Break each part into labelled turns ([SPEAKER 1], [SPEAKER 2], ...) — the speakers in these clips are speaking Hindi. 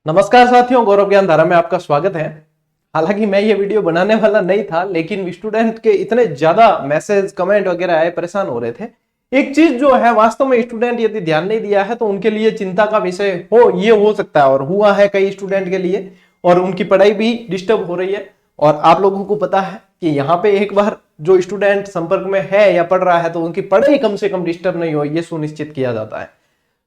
[SPEAKER 1] नमस्कार साथियों, गौरव ज्ञान धारा में आपका स्वागत है। हालांकि मैं ये वीडियो बनाने वाला नहीं था, लेकिन स्टूडेंट के इतने ज्यादा मैसेज कमेंट वगैरह आए, परेशान हो रहे थे। एक चीज जो है, वास्तव में स्टूडेंट यदि ध्यान नहीं दिया है तो उनके लिए चिंता का विषय ये हो सकता है और हुआ है कई स्टूडेंट के लिए, और उनकी पढ़ाई भी डिस्टर्ब हो रही है। और आप लोगों को पता है कि यहाँ पे एक बार जो स्टूडेंट संपर्क में है या पढ़ रहा है तो उनकी पढ़ाई कम से कम डिस्टर्ब नहीं हो, ये सुनिश्चित किया जाता है।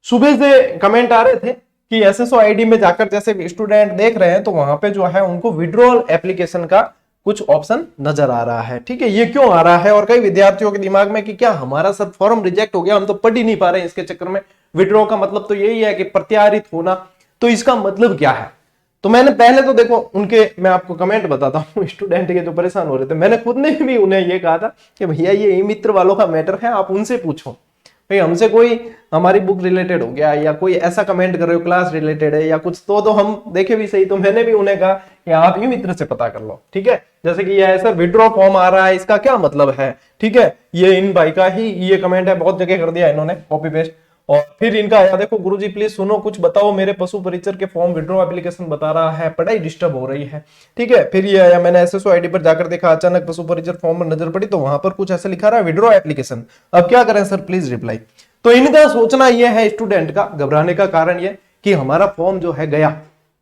[SPEAKER 1] सुबह से कमेंट आ रहे थे कि एसएसओ आईडी में जाकर जैसे स्टूडेंट देख रहे हैं तो वहां पे जो है उनको विड्रॉल एप्लीकेशन का कुछ ऑप्शन नजर आ रहा है। ठीक है, ये क्यों आ रहा है? और कई विद्यार्थियों के दिमाग में कि क्या हमारा सर फॉर्म रिजेक्ट हो गया, हम तो पढ़ ही नहीं पा रहे हैं इसके चक्कर में। विड्रॉ का मतलब तो यही है कि प्रत्यारित होना, तो इसका मतलब क्या है? तो मैंने पहले तो देखो उनके, मैं आपको कमेंट बताता हूँ स्टूडेंट के जो परेशान हो रहे थे। मैंने खुद ने भी उन्हें ये कहा था कि भैया ये ई मित्र वालों का मैटर है, आप उनसे पूछो भाई, हमसे कोई हमारी बुक रिलेटेड हो गया या कोई ऐसा कमेंट कर रहे हो क्लास रिलेटेड है या कुछ, तो हम देखे भी सही। तो मैंने भी उन्हें कहा कि आप ई मित्र से पता कर लो। ठीक है, जैसे कि ये सर विड्रॉ फॉर्म आ रहा है, इसका क्या मतलब है? ठीक है, ये इन भाई का ही ये कमेंट है, बहुत जगह कर दिया इन्होंने कॉपी पेस्ट। और फिर इनका आया, देखो गुरुजी प्लीज सुनो, कुछ बताओ, मेरे पशु परिचर के फॉर्म विड्रॉ एप्लीकेशन बता रहा है, पढ़ाई डिस्टर्ब हो रही है। ठीक है, फिर ये आया, मैंने एसएसओ आईडी पर जाकर देखा, अचानक पशु परिचर फॉर्म पर नजर पड़ी तो वहां पर कुछ ऐसा लिखा रहा है, विड्रॉ एप्लीकेशन, अब क्या करें सर प्लीज रिप्लाई। तो इनका सोचना यह है, स्टूडेंट का घबराने का कारण यह कि हमारा फॉर्म जो है गया,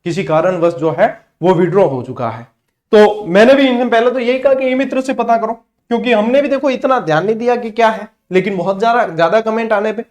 [SPEAKER 1] किसी कारणवश जो है वो विड्रॉ हो चुका है। तो मैंने भी इनसे पहले तो यही कहा कि ई मित्र से पता करो, क्योंकि हमने भी देखो इतना ध्यान नहीं दिया कि क्या है, लेकिन बहुत ज्यादा कमेंट आने पे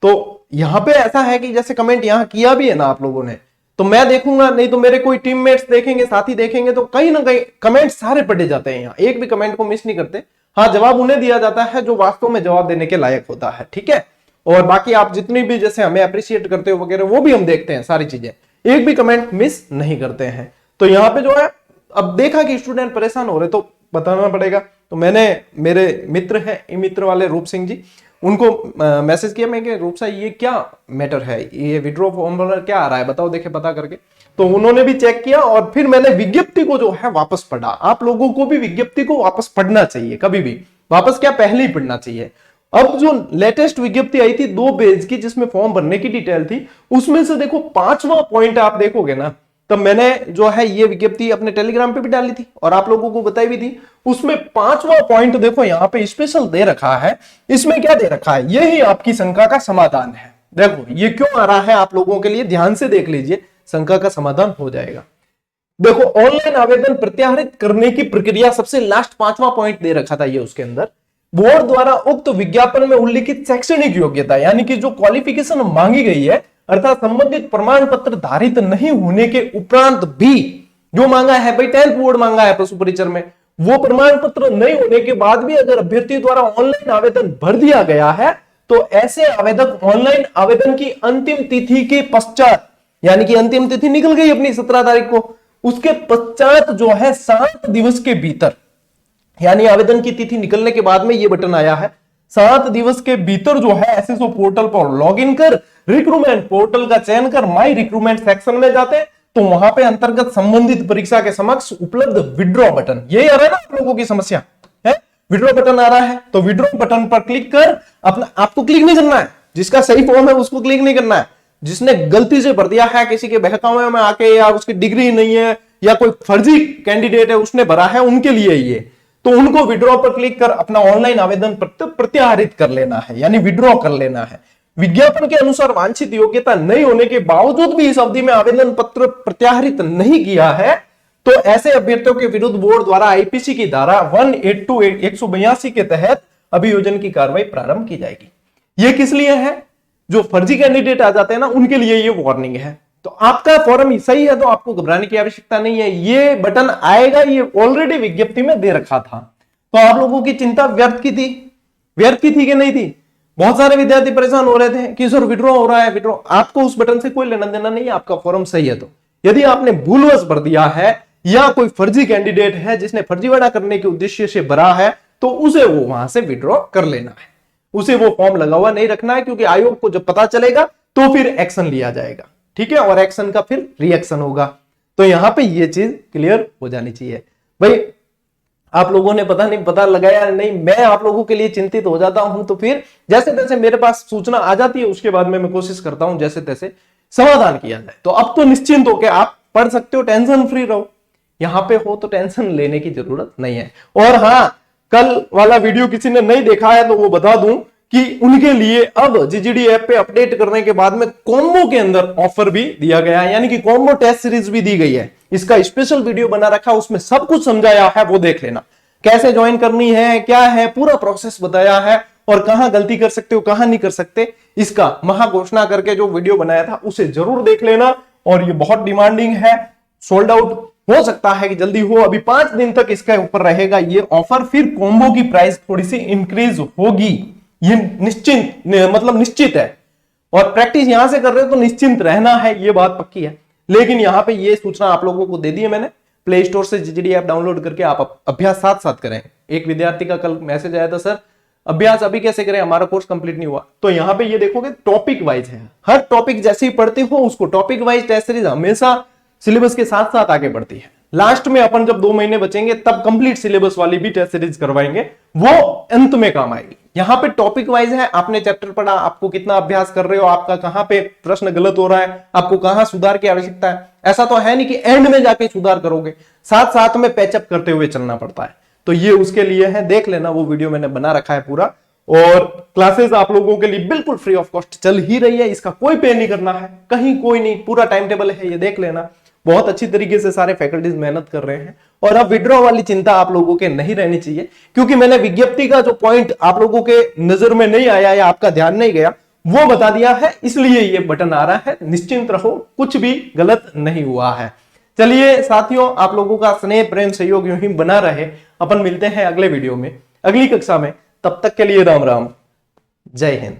[SPEAKER 1] तो यहाँ पे ऐसा है कि जैसे कमेंट यहाँ किया भी है ना आप लोगों ने, तो मैं देखूंगा, नहीं तो मेरे कोई टीममेट्स देखेंगे, साथी देखेंगे, तो कहीं ना कहीं कमेंट सारे पढ़े जाते हैं, यहाँ एक भी कमेंट को मिस नहीं करते। हाँ, जवाब उन्हें दिया जाता है जो वास्तव में जवाब देने के लायक होता है। ठीक है, और बाकी आप जितनी भी जैसे हमें अप्रिशिएट करते हो वगैरह, वो भी हम देखते हैं, सारी चीजें, एक भी कमेंट मिस नहीं करते हैं। तो यहाँ पे जो है, अब देखा कि स्टूडेंट परेशान हो रहे तो बताना पड़ेगा। तो मैंने, मेरे मित्र हैं ई मित्र वाले रूप सिंह जी, उनको मैसेज किया मैं कि रूप साहब ये क्या मैटर है, ये विड्रॉ फॉर्म क्या आ रहा है, बताओ, देखे पता करके। तो उन्होंने भी चेक किया और फिर मैंने विज्ञप्ति को जो है वापस पढ़ा। आप लोगों को भी विज्ञप्ति को वापस पढ़ना चाहिए, कभी भी वापस क्या, पहले ही पढ़ना चाहिए। अब जो लेटेस्ट विज्ञप्ति आई थी 2 पेज की, जिसमें फॉर्म भरने की डिटेल थी, उसमें से देखो 5वां पॉइंट आप देखोगे ना, तब मैंने जो है ये विज्ञप्ति अपने टेलीग्राम पे भी डाली थी और आप लोगों को बताई भी थी। उसमें 5वां पॉइंट देखो यहाँ पे स्पेशल दे रखा है। इसमें क्या दे रखा है? यही आपकी शंका का समाधान है। देखो ये क्यों आ रहा है आप लोगों के लिए, ध्यान से देख लीजिए, शंका का समाधान हो जाएगा। देखो, ऑनलाइन आवेदन प्रत्याहृत करने की प्रक्रिया, सबसे लास्ट 5वां पॉइंट दे रखा था ये, उसके अंदर बोर्ड द्वारा उक्त विज्ञापन में उल्लिखित शैक्षणिक योग्यता, यानी कि जो क्वालिफिकेशन मांगी गई है, अर्थात संबंधित प्रमाण पत्र धारित नहीं होने के उपरांत भी जो मांगा है भाई, 10th बोर्ड मांगा है पशु परिचर में, वो प्रमाण पत्र नहीं होने के बाद भी अगर अभ्यर्थी द्वारा ऑनलाइन आवेदन भर दिया गया है तो ऐसे आवेदक ऑनलाइन आवेदन की अंतिम तिथि के पश्चात, यानी कि अंतिम तिथि निकल गई अपनी 17 तारीख को, उसके पश्चात जो है 7 दिवस के भीतर, यानी आवेदन की तिथि निकलने के बाद में ये बटन आया है, 7 दिवस के भीतर जो है एसएसओ पोर्टल पर लॉगिन कर, रिक्रूटमेंट पोर्टल का चयन कर, माई रिक्रूटमेंट सेक्शन में जाते हैं तो वहां पे अंतर्गत संबंधित परीक्षा के समक्ष उपलब्ध विड्रॉ बटन, यही आ रहा है ना आप लोगों की समस्या है, विड्रॉ बटन आ रहा है, तो विड्रॉ बटन पर क्लिक कर, अपना, आपको क्लिक नहीं करना है, जिसका सही फॉर्म है उसको क्लिक नहीं करना है, जिसने गलती से भर दिया है किसी के बहकावे में आके, या उसकी डिग्री नहीं है या कोई फर्जी कैंडिडेट है उसने भरा है, उनके लिए ये, तो उनको विड्रॉ पर क्लिक कर अपना ऑनलाइन आवेदन पत्र प्रत्याहृत कर लेना है, यानी विड्रॉ कर लेना है। विज्ञापन के अनुसार वांछित योग्यता नहीं होने के बावजूद भी इस अवधि में आवेदन पत्र प्रत्याहृत नहीं किया है तो ऐसे अभ्यर्थियों के विरुद्ध बोर्ड द्वारा आईपीसी की धारा 182 के तहत अभियोजन की कार्रवाई प्रारंभ की जाएगी। यह किस लिए है? जो फर्जी कैंडिडेट आ जाते हैं ना, उनके लिए ये वार्निंग है। तो आपका फॉर्म सही है तो आपको घबराने की आवश्यकता नहीं है, ये बटन आएगा, ये ऑलरेडी विज्ञप्ति में दे रखा था। तो आप लोगों की चिंता व्यर्थ की थी कि नहीं थी? बहुत सारे विद्यार्थी परेशान हो रहे थे कि सर विड्रॉ हो रहा है, विड्रॉ, आपको उस बटन से कोई लेना देना नहीं है, आपका फॉर्म सही है। तो यदि आपने भूलवश भर दिया है या कोई फर्जी कैंडिडेट है जिसने फर्जीवाड़ा करने के उद्देश्य से भरा है तो उसे वो वहां से विड्रॉ कर लेना है, उसे वो फॉर्म लगा हुआ नहीं रखना है, क्योंकि आयोग को जब पता चलेगा तो फिर एक्शन लिया जाएगा। ठीक है, और एक्शन का फिर रिएक्शन होगा। तो यहां पे ये चीज क्लियर हो जानी चाहिए भाई। आप लोगों ने पता नहीं पता लगाया नहीं, मैं आप लोगों के लिए चिंतित हो जाता हूं, तो फिर जैसे तैसे मेरे पास सूचना आ जाती है, उसके बाद में मैं कोशिश करता हूं जैसे तैसे समाधान किया जाए। तो अब तो निश्चिंत होकर आप पढ़ सकते हो, टेंशन फ्री रहो। यहां पे हो तो टेंशन लेने की जरूरत नहीं है। और हाँ, कल वाला वीडियो किसी ने नहीं देखा है तो वो बता दूं कि उनके लिए अब जीजीडी ऐप पे अपडेट करने के बाद में कॉम्बो के अंदर ऑफर भी दिया गया है, यानी कि कॉम्बो टेस्ट सीरीज भी दी गई है। इसका स्पेशल वीडियो बना रखा, उसमें सब कुछ समझाया है, वो देख लेना। कैसे ज्वाइन करनी है, क्या है, पूरा प्रोसेस बताया है और कहां गलती कर सकते हो, कहां नहीं कर सकते, इसका महाघोषणा करके जो वीडियो बनाया था उसे जरूर देख लेना। और ये बहुत डिमांडिंग है, सोल्ड आउट हो सकता है कि जल्दी हो। अभी 5 दिन तक इसके ऊपर रहेगा ये ऑफर, फिर कॉम्बो की प्राइस थोड़ी सी इंक्रीज होगी, ये निश्चित है। और प्रैक्टिस यहां से कर रहे हो तो निश्चिंत रहना है, ये बात पक्की है। लेकिन यहां पे ये सूचना आप लोगों को दे दी है मैंने, प्ले स्टोर से जीजीडी ऐप डाउनलोड करके आप अभ्यास साथ साथ करें। एक विद्यार्थी का कल मैसेज आया था, सर अभ्यास अभी कैसे करें, हमारा कोर्स कंप्लीट नहीं हुआ। तो यहां पे ये देखोगे टॉपिक वाइज है, हर टॉपिक जैसे ही पढ़ते हो उसको टॉपिक वाइज टेस्ट सीरीज हमेशा सिलेबस के साथ साथ आगे बढ़ती है। लास्ट में अपन जब 2 महीने बचेंगे तब कंप्लीट सिलेबस वाली भी टेस्ट सीरीज करवाएंगे, वो अंत में काम आएगी। यहां पे टॉपिक वाइज है, आपने चैप्टर पढ़ा, आपको कितना अभ्यास कर रहे हो, आपका कहां पे प्रश्न गलत हो रहा है, आपको कहां सुधार की आवश्यकता है। ऐसा तो है नहीं कि एंड में जाके सुधार करोगे, साथ साथ में पैचअप करते हुए चलना पड़ता है। तो ये उसके लिए है, देख लेना, वो वीडियो मैंने बना रखा है पूरा। और क्लासेस आप लोगों के लिए बिल्कुल फ्री ऑफ कॉस्ट चल ही रही है, इसका कोई पे नहीं करना है, कहीं कोई नहीं, पूरा टाइम टेबल है, ये देख लेना। बहुत अच्छी तरीके से सारे फैकल्टीज मेहनत कर रहे हैं। और अब विड्रॉ वाली चिंता आप लोगों के नहीं रहनी चाहिए, क्योंकि मैंने विज्ञप्ति का जो पॉइंट आप लोगों के नजर में नहीं आया या आपका ध्यान नहीं गया वो बता दिया है, इसलिए ये बटन आ रहा है। निश्चिंत रहो, कुछ भी गलत नहीं हुआ है। चलिए साथियों, आप लोगों का स्नेह प्रेम सहयोग यूं ही बना रहे। अपन मिलते हैं अगले वीडियो में, अगली कक्षा में। तब तक के लिए राम राम, जय हिंद।